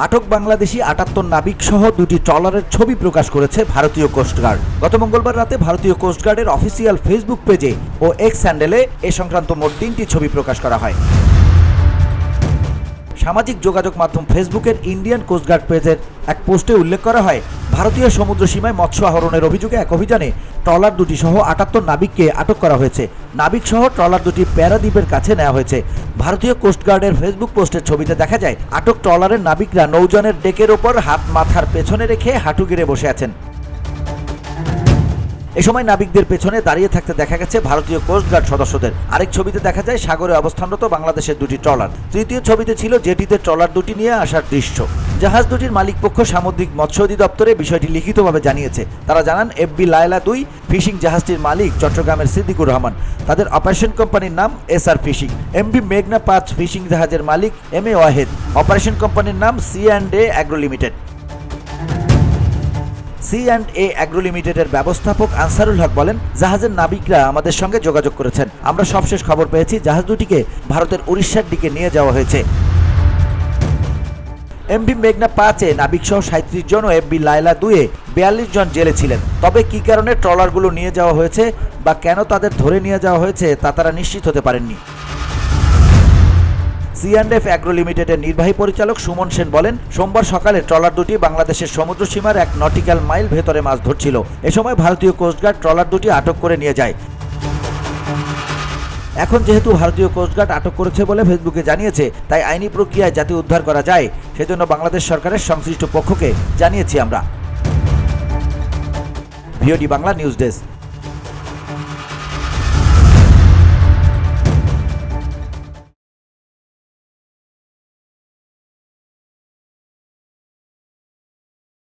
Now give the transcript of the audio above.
আটক বাংলাদেশি ৭৮ নাবিক সহ ২টি ট্রলারের ছবি প্রকাশ করেছে ভারতীয় কোস্টগার্ড। গত মঙ্গলবার রাতে ভারতীয় কোস্টগার্ডের অফিসিয়াল ফেসবুক পেজে ও এক্স হ্যান্ডেলে এ সংক্রান্ত মোট ৩টি ছবি প্রকাশ করা হয়। সামাজিক যোগাযোগ মাধ্যম ফেসবুকের ইন্ডিয়ান কোস্টগার্ড পেজের এক পোস্টে উল্লেখ করা হয়, ভারতীয় সমুদ্র সীমায় মৎস্য আহরণের অভিযোগে এক অভিযানে ট্রলার দুটি সহ ৭৮ নাবিককে আটক করা হয়েছে। নাবিক সহ ট্রলার দুটি প্যারাদ্বীপের কাছে নেওয়া হয়েছে। ভারতীয় কোস্টগার্ডের ফেসবুক পোস্টের ছবিতে দেখা যায়, আটক ট্রলারের নাবিকরা নৌযানের ডেকের ওপর হাত মাথার পেছনে রেখে হাঁটু গেড়ে বসে আছেন। এ সময় নাবিকদের পেছনে দাঁড়িয়ে থাকতে দেখা গেছে ভারতীয় কোস্টগার্ড সদস্যদের। আরেক ছবিতে দেখা যায় সাগরে অবস্থানরত বাংলাদেশের দুটি ট্রলার। তৃতীয় ছবিতে ছিল জেটিতে ট্রলার দুটি নিয়ে আসার দৃশ্য। জাহাজ দুটির মালিকপক্ষ সামুদ্রিক মৎস্য অধিদপ্তরে বিষয়টি লিখিতভাবে জানিয়েছে। তারা জানান, এফবি লায়লা ২ ফিশিং জাহাজটির মালিক চট্টগ্রামের সিদ্দিকুর রহমান। তাদের অপারেশন কোম্পানির নাম এসআর ফিশিং। এমভি মেঘনা ৫ ফিশিং জাহাজের মালিক এম.এ. ওয়াহেদ। অপারেশন কোম্পানির নাম সি&এ অ্যাগ্রো লিমিটেড। সি&এ অ্যাগ্রো লিমিটেডের ব্যবস্থাপক আনসারুল হক বলেন, জাহাজের নাবিকরা আমাদের সঙ্গে যোগাযোগ করেছেন। আমরা সবশেষ খবর পেয়েছি জাহাজ দুটিকে ভারতের উড়িষ্যার দিকে নিয়ে যাওয়া হয়েছে। এমভি মেঘনা ৫-এ নাবিক সহ ৩৭ জন ও এফবি লায়লা ২-এ ৪২ জন জেলে ছিলেন। তবে কী কারণে ট্রলারগুলো নিয়ে যাওয়া হয়েছে বা কেন তাদের ধরে নিয়ে যাওয়া হয়েছে তা তারা নিশ্চিত হতে পারেননি। সি&এফ অ্যাগ্রো লিমিটেডের নির্বাহী পরিচালক সুমন সেন বলেন, সোমবার সকালে ট্রলার দুটি বাংলাদেশের সমুদ্র সীমার ১ নটিক্যাল মাইল ভেতরে মাছ ধরছিল। এ সময় ভারতীয় কোস্টগার্ড ট্রলার দুটি আটক করে নিয়ে যায়। এখন যেহেতু ভারতীয় কোস্টগার্ড আটক করেছে বলে ফেসবুকে জানিয়েছে, তাই আইনি প্রক্রিয়ায় যাতে উদ্ধার করা যায় সেজন্য বাংলাদেশ সরকারের সংশ্লিষ্ট পক্ষকে জানিয়েছি আমরা। VOD Bangla news desk.